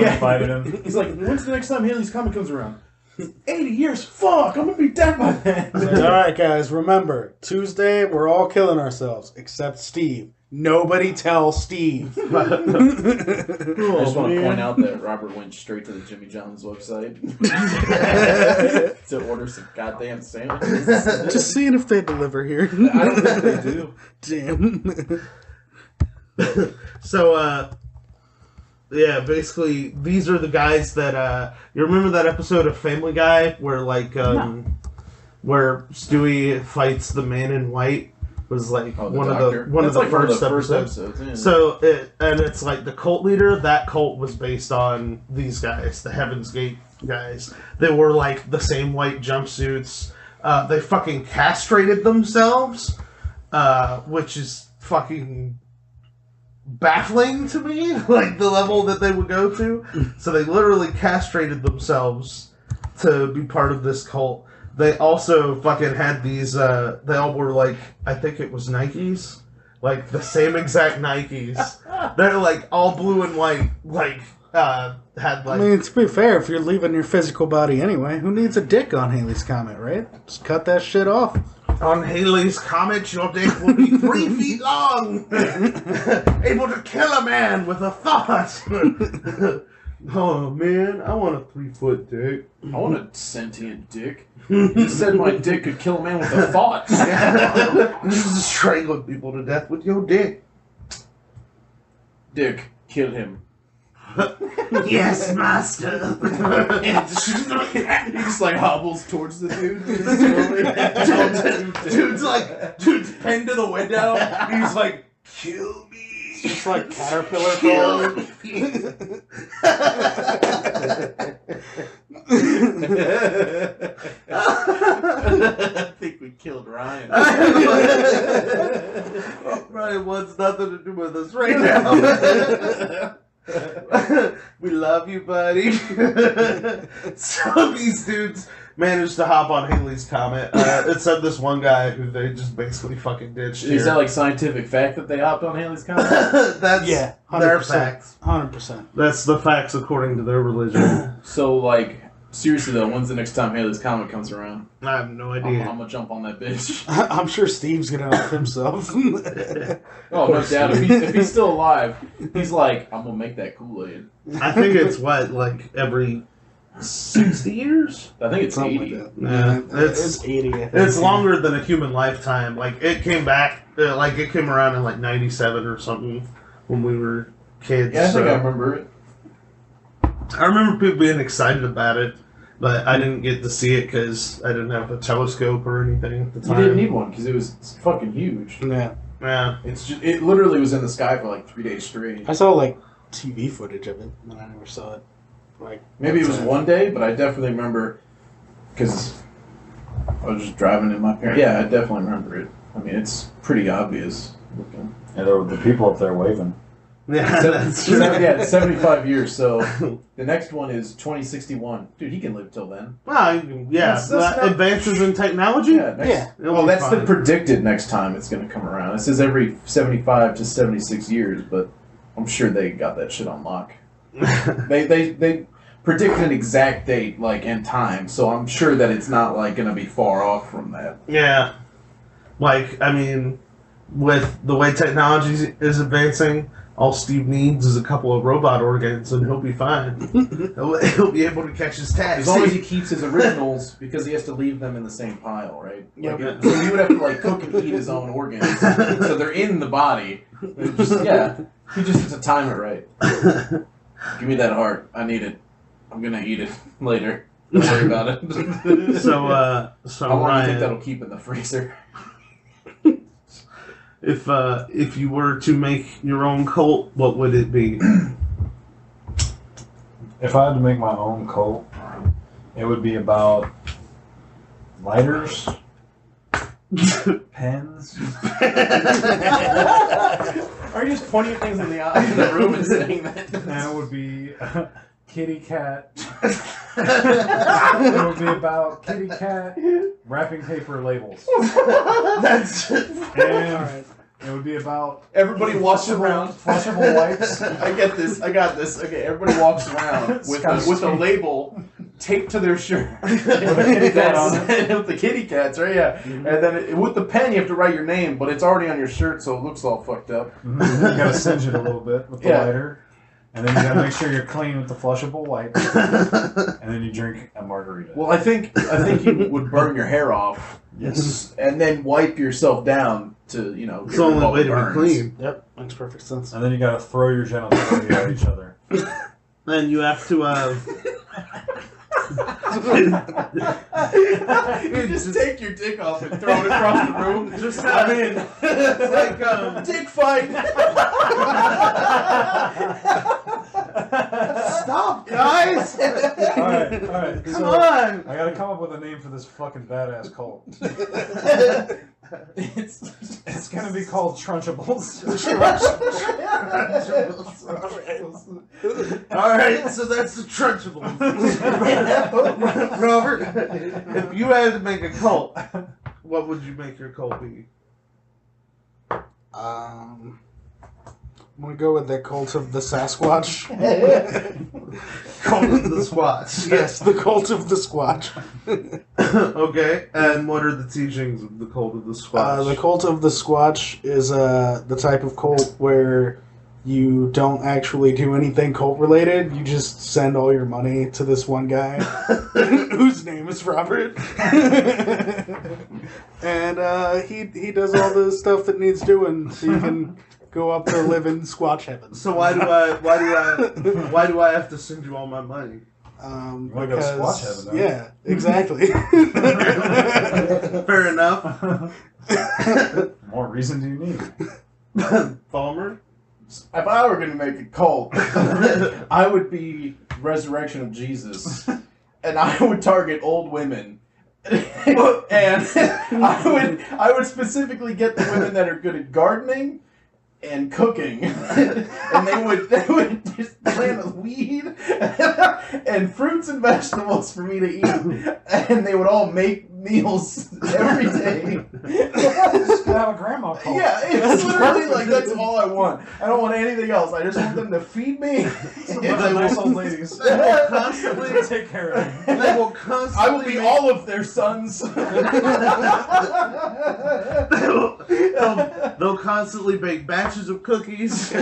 invited him. He's like, when's the next time Halley's Comet comes around? 80 years? Fuck, I'm gonna be dead by then. Alright guys, remember, Tuesday we're all killing ourselves, except Steve. Nobody tell Steve. I just want to point out that Robert went straight to the Jimmy John's website to order some goddamn sandwiches. Just seeing if they deliver here. I don't think they do. Damn. So, yeah, basically, these are the guys that, you remember that episode of Family Guy where, where Stewie fights the man in white? Was one of the first episodes. Yeah. So it's the cult leader. That cult was based on these guys, the Heaven's Gate guys. They were the same white jumpsuits. They fucking castrated themselves, which is fucking baffling to me, like the level that they would go to. So they literally castrated themselves to be part of this cult. They also fucking had these, they all were like, I think it was Nikes. Like, the same exact Nikes. They're like all blue and white, like, had like... I mean, to be fair, if you're leaving your physical body anyway, who needs a dick on Halley's Comet, right? Just cut that shit off. On Halley's Comet, your dick will be 3 feet long, able to kill a man with a thought. Oh man, I want a 3-foot dick. I want a sentient dick. You said my dick could kill a man with a thought. Just strangling people to death with your dick. Dick, kill him. Yes, master. He just like hobbles towards the dude. Dude's pinned to the window. He's like, kill me. It's like caterpillar crawling. I think we killed Ryan. Ryan wants nothing to do with us right now. We love you, buddy. So these dudes managed to hop on Halley's Comet. It said this one guy who they just basically fucking ditched. Is that like scientific fact that they hopped on Halley's Comet? That's Yeah, their 100%. facts. 100%. That's the facts according to their religion. So like, seriously though, when's the next time Halley's Comet comes around? I have no I'm idea. gonna jump on that bitch. I'm sure Steve's gonna off himself. Oh, no doubt. If he's still alive, he's like, I'm gonna make that Kool-Aid. I think it's what, like every 60 years? I think it's Something 80. like that. Yeah, It's 80. I think. It's longer than a human lifetime. Like, it came back, like, it came around in, like, 97 or something when we were kids. Yeah, I think so- I remember it. I remember people being excited about it, but I didn't get to see it because I didn't have a telescope or anything at the You time. didn't need one because it was fucking huge. Yeah. Yeah. It literally was in the sky for like 3 days straight. I saw like TV footage of it, but I never saw it. Like Maybe it was outside. one day, but I definitely remember because I was just driving in my parents. Yeah, I definitely remember it. I mean, it's pretty obvious looking. And there were the people up there waving. Yeah, that's true. Yeah, it's 75 years. So the next one is 2061. Dude, he can live till then. Well, yeah. That's not- Advances in technology? Yeah. Yeah. It'll Well, be that's the fine. predicted next time it's going to come around. It says every 75 to 76 years, but I'm sure they got that shit on lock. They predict an exact date, like, and time, so I'm sure that it's not, like, going to be far off from that. Yeah. Like, I mean, with the way technology is advancing, all Steve needs is a couple of robot organs and he'll be fine. he'll be able to catch his taxi. As long as he keeps his originals, because he has to leave them in the same pile, right? Yep. Like, so he would have to, like, cook and eat his own organs, so they're in the body. They're just, yeah, he just has to time it right. Give me that heart. I need it. I'm going to eat it later. Don't worry about it. So How long do you think Ryan, that'll keep in the freezer? if you were to make your own cult, what would it be? If I had to make my own cult, it would be about lighters, pens. Are you just pointing things in the eye in the room and saying that? And it would be kitty cat. It would be about kitty cat wrapping paper labels. That's And it would be about Everybody walks around. flushable wipes. I get this. I got this. Okay, everybody walks around with a label taped to their shirt. With a kitty cat on it. With the kitty cats, right? Yeah. And then with the pen, you have to write your name, but it's already on your shirt, so it looks all fucked up. You gotta singe it a little bit with the Yeah. lighter. And then you gotta make sure you're clean with the flushable wipes. And then you drink a margarita. Well, I think you would burn your hair off. Yes. And then wipe yourself down to, get It's the rid of only all way the to be burns. clean. Yep. Makes perfect sense. And then you gotta throw your genitalia at each other. Then you have to You just take your dick off and throw it across the room. Just I'm in. It's like Dick fight. stop, guys. Alright. Come So on. I gotta come up with a name for this fucking badass cult. It's gonna be called Trunchables. Alright, so that's the Trunchables. Robert, if you had to make a cult, what would you make your cult be? I'm gonna go with the cult of the Sasquatch. Cult of the Squatch. Yes, the cult of the Squatch. Okay, and what are the teachings of the cult of the Squatch? The cult of the Squatch is the type of cult where you don't actually do anything cult related. You just send all your money to this one guy, whose name is Robert, and he does all the stuff that needs doing, so you can go up to live in Squatch heaven. So why do I have to send you all my money? wanna go to Squatch heaven, don't you? yeah, exactly. Fair enough. More reason do you need? Palmer? If I were going to make a cult, I would be Resurrection of Jesus. And I would target old women. And I would specifically get the women that are good at gardening and cooking. And they would just plant weed and fruits and vegetables for me to eat. And they would all make meals every day. Just gonna have a grandma cult. Yeah, it's literally like that's all I want. I don't want anything else. I just want them to feed me. They're nice old ladies. They will constantly Take care of them. They will constantly I will be all of their sons. They'll constantly bake batches of cookies.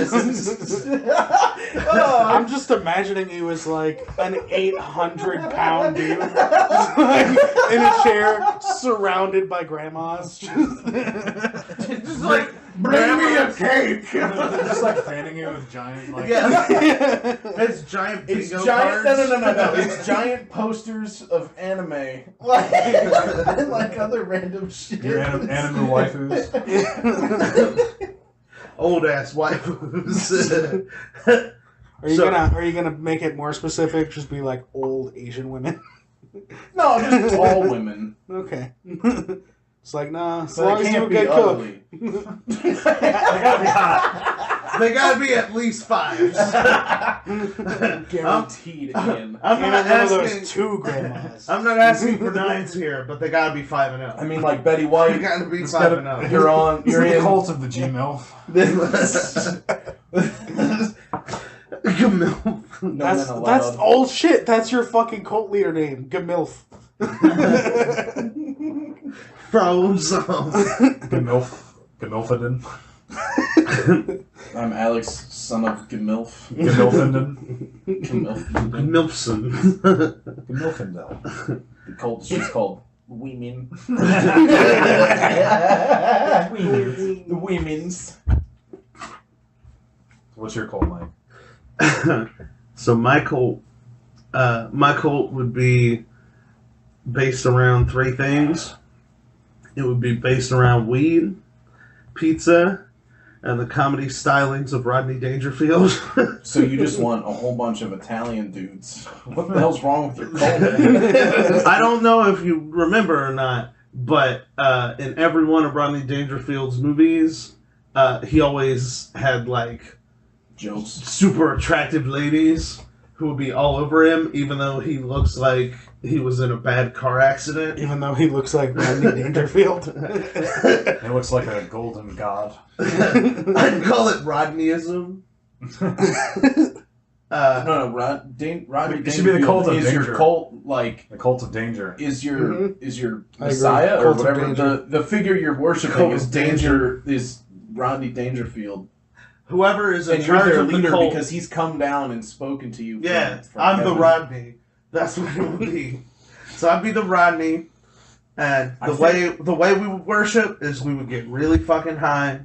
I'm just imagining you as like an 800-pound dude, like, in a chair, surrounded by grandmas. Just like, bring me a cake. They're just like fanning you with giant like. Yeah. It's giant It's bingo giant. cards. No. It's giant posters of anime, like and like other random shit. Your anime waifus. Old ass waifus. Are you gonna make it more specific? Just be like old Asian women. No, just tall women. Okay. It's like, nah, as But long it as you're a can't be good cook. ugly. They gotta be at least 5s. Guaranteed, Ian. I'm Can't not have one of asking. those 2 grandmas. I'm not asking for 9s here, but they gotta be 5 and up. I mean, like Betty You White. gotta be It's 5 gotta- and up. You're on. You're You're the in. cult of the G-MILF. Gamil. No men That's allowed. old shit. That's your fucking cult leader name, Gamilf. Frozen. Gamilfenden. I'm Alex, son of Gamilf. Gamilfenden. Gamilf. Milfson. Gamilfendel. The cult is just called Women. The Women's. What's your cult like? So my cult would be based around 3 things. It would be based around weed, pizza, and the comedy stylings of Rodney Dangerfield. So you just want a whole bunch of Italian dudes. What the hell's wrong with your cult? I don't know if you remember or not, but in every one of Rodney Dangerfield's movies, he always had like Jokes. super attractive ladies who would be all over him, even though he looks like he was in a bad car accident. Even though he looks like Rodney Dangerfield. It looks like a golden god. I'd call it Rodneyism. No, Rodney It should be the cult of is danger. your cult like The cult of danger. is your is your I agree. Messiah or Cult of whatever danger. the figure you're worshiping Cult is of danger. is Rodney Dangerfield, Whoever is in and you're charge their of the leader cult. because he's come down and spoken to you. Yeah, from I'm the heaven. Rodney. That's what it would be. So I'd be the Rodney, and I the way we would worship is we would get really fucking high.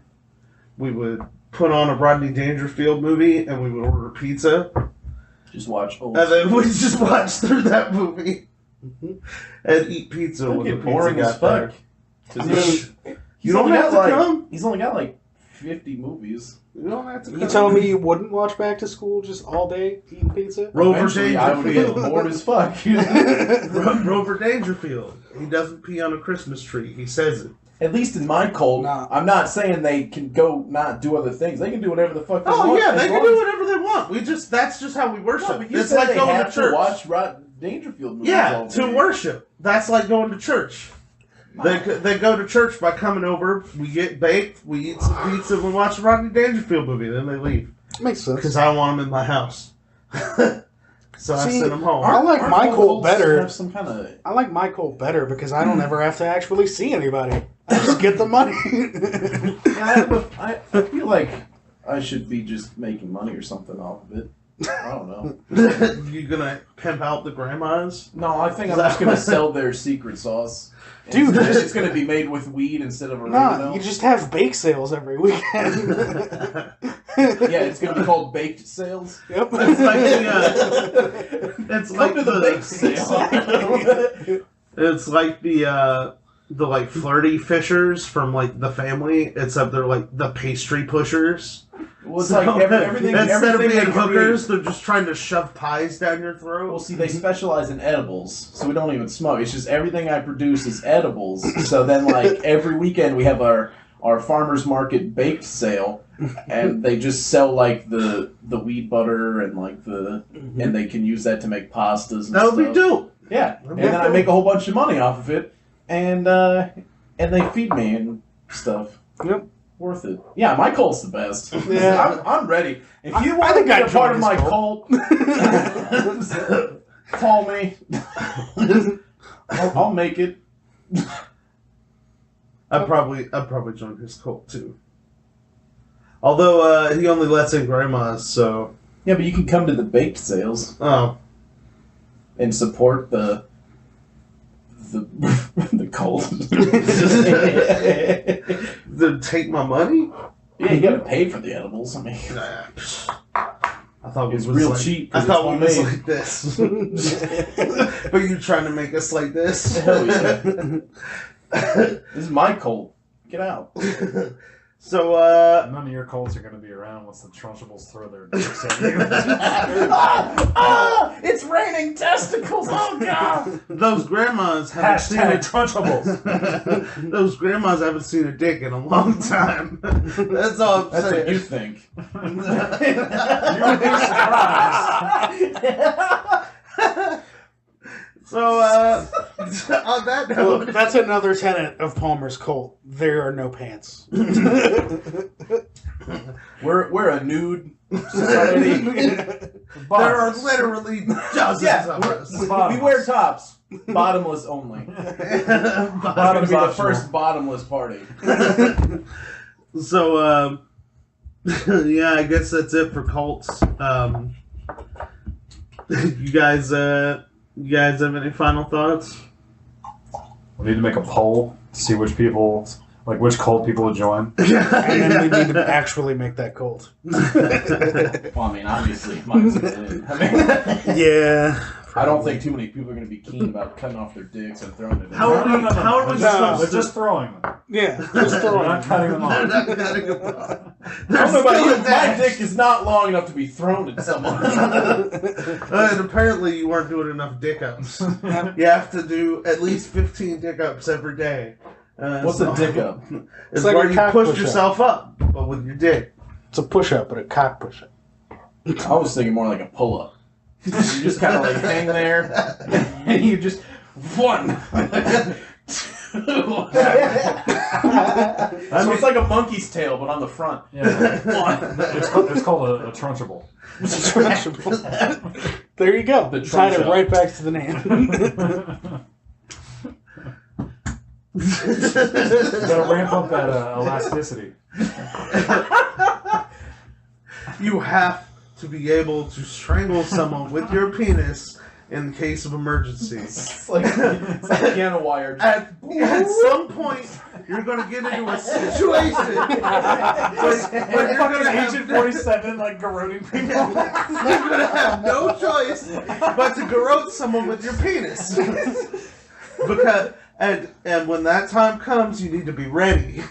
We would put on a Rodney Dangerfield movie, and we would order pizza, Just watch old. and then we'd just watch through that movie and eat pizza It'll when the get pizza boring as got there. fuck. I 'Cause mean, he's you don't only have got to like come. he's only got like 50 movies. You don't have to come. You telling me you wouldn't watch Back to School just all day eating pizza? Rover Eventually, I would be Dangerfield. bored as fuck. Rover Dangerfield. He doesn't pee on a Christmas tree. He says it. At least in my cult, Nah. I'm not saying they can go not do other things. They can do whatever the fuck they want. Oh yeah, they as can long do as- whatever they want. That's just how we worship. No, but you it's said like they going have to church. watch Dangerfield movies. Yeah, all to day. worship. That's like going to church. They go to church by coming over. We get baked. We eat some pizza. We watch a Rodney Dangerfield movie. Then they leave Makes sense. because I don't want them in my house. So I See, send them home. I like my all cult cults better. Have some kind of I like my cult better because I don't ever have to actually see anybody. I just get the money. I feel like I should be just making money or something off of it. I don't know. You gonna pimp out the grandmas? No, I think I'm just gonna sell their secret sauce. Dude, it's gonna be made with weed instead of oregano. Nah, you just have bake sales every weekend. Yeah, it's gonna be called baked sales. Yep. It's like the, it's Come like to the baked sale. It's like the like flirty fishers from like The Family, except they're like the pastry pushers. Well, it's like everything. Instead everything of being they hookers, create- they're just trying to shove pies down your throat. Well, see, they specialize in edibles, so we don't even smoke. It's just everything I produce is edibles. So then, like every weekend, we have our farmers market baked sale, and they just sell like the weed butter and like and they can use that to make pastas. And that would be stuff. dope. Yeah, and then I make a whole bunch of money off of it, and they feed me and stuff. Yep. Worth it. Yeah, my cult's the best. Yeah. I'm ready. If you I want to think be I'd a part join of my this cult, call me. I'll make it. I'd probably join his cult too. Although he only lets in grandmas, so Yeah, but you can come to the baked sales oh. and support the cult. Then take my money? Yeah, you gotta pay for the edibles. I mean, Nah. I thought it's we was real like, cheap. I 'cause thought we it's was homemade. like this. But you're trying to make us like this? Hell yeah. This is my cult. Get out. So, None of your cults are going to be around once the Trunchables throw their dicks at you. It's raining testicles. Oh god. those grandmas haven't seen Hashtag a Trunchables. Those grandmas haven't seen a dick in a long time. That's all I'm That's saying. what you think. You would be surprised. So, on that Well, note, that's another tenet of Palmer's cult. There are no pants. We're a nude society. there are literally dozens of us. We wear tops. Bottomless only. We're gonna be the first bottomless party. So, yeah, I guess that's it for cults. You guys have any final thoughts? We need to make a poll to see which people, like which cult people would join. And then we need to actually make that cult. Well, I mean, obviously, mine's in. I mean, Yeah. I don't think too many people are going to be keen about cutting off their dicks and throwing it. How are we They're supposed just throwing them. Yeah. Just They're throw not it. cutting them They're off. not cutting them off. I don't know about They're you, still my attached. dick is not long enough to be thrown at someone. And apparently you weren't doing enough dick ups. You have to do at least 15 dick ups every day. What's a dick up? It's like where a you cock push push-up. yourself up, but with your dick. It's a push-up, but a cock push-up. I was thinking more like a pull-up. You just kind of like hang there, and you just one, two. So it's like a monkey's tail, but on the front. Yeah. One. It's called a Trunchable. There you go. The Tied it trunk right back to the name. Gotta ramp up that elasticity. You have to be able to strangle someone with your penis in case of emergency. It's like piano wire. At some point, you're going to get into a situation where you're going to have Agent 47, like garroting people. you're going to have no choice but to garrote someone with your penis. Because and when that time comes, you need to be ready.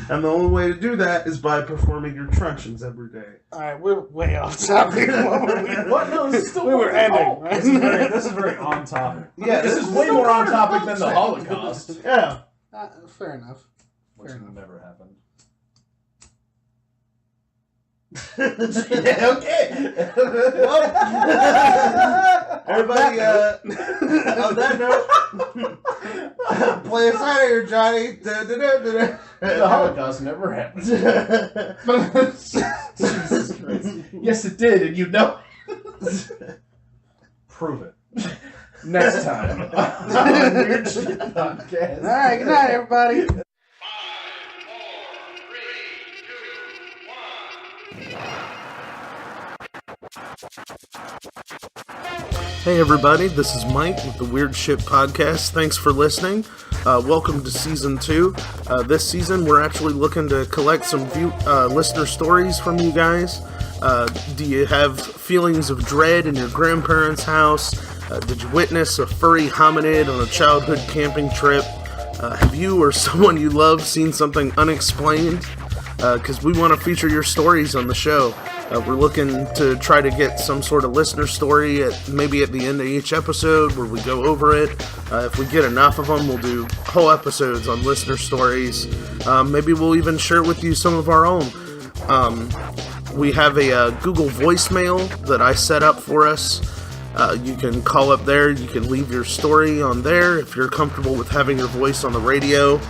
And the only way to do that is by performing your truncheons every day. Alright, we're way off topic. What? No, this is still We were ending, Oh, right? This is very on topic. Yeah, This is way more on topic than the Holocaust. Yeah. Fair enough. Which Fair enough. never happened. Yeah, okay. Well, everybody, on that note, play us out of here, Johnny. The Holocaust never happened. Jesus Christ. Yes, it did, and you know it. Prove it. Next time on Weird Shit Podcast. All right, good night, everybody. Hey everybody, this is Mike with the Weird Shit Podcast. Thanks for listening. Welcome to Season 2. This season we're actually looking to collect some listener stories from you guys. Do you have feelings of dread in your grandparents' house? Did you witness a furry hominid on a childhood camping trip? Have you or someone you love seen something unexplained? Because we want to feature your stories on the show. We're looking to try to get some sort of listener story maybe at the end of each episode where we go over it. If we get enough of them, we'll do whole episodes on listener stories. Maybe we'll even share with you some of our own. We have a Google voicemail that I set up for us. You can call up there. You can leave your story on there if you're comfortable with having your voice on the radio.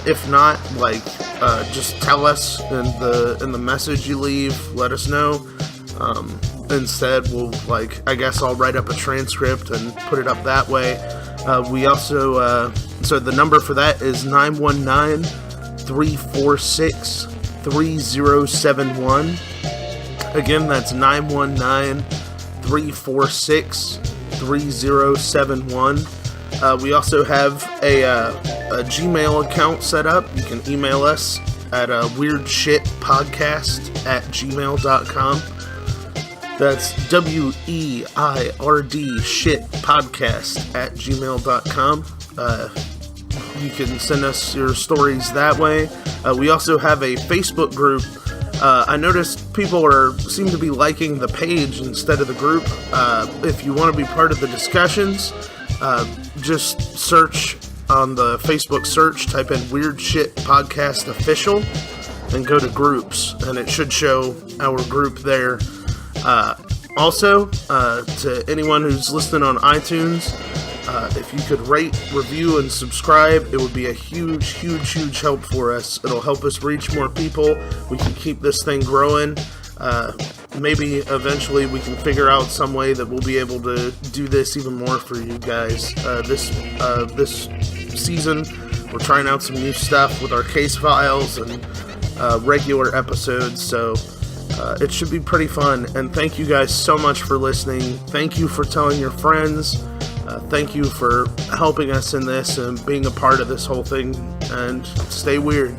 If not, just tell us in the message you leave. Let us know. Instead, we'll I guess I'll write up a transcript and put it up that way. We also so the number for that is 919-346-3071. Again, that's 919-346-3071. We also have a Gmail account set up. You can email us at weirdshitpodcast@gmail.com. That's WEIRD shitpodcast@gmail.com. You can send us your stories that way. We also have a Facebook group. I noticed people seem to be liking the page instead of the group. If you want to be part of the discussions, just search on the Facebook search, type in Weird Shit Podcast Official, and go to groups, and it should show our group there. Also, to anyone who's listening on iTunes, if you could rate, review, and subscribe, it would be a huge, huge, huge help for us. It'll help us reach more people. We can keep this thing growing. Maybe eventually we can figure out some way that we'll be able to do this even more for you guys. This season, we're trying out some new stuff with our case files and regular episodes, so it should be pretty fun. And thank you guys so much for listening. Thank you for telling your friends. Thank you for helping us in this and being a part of this whole thing. And stay weird.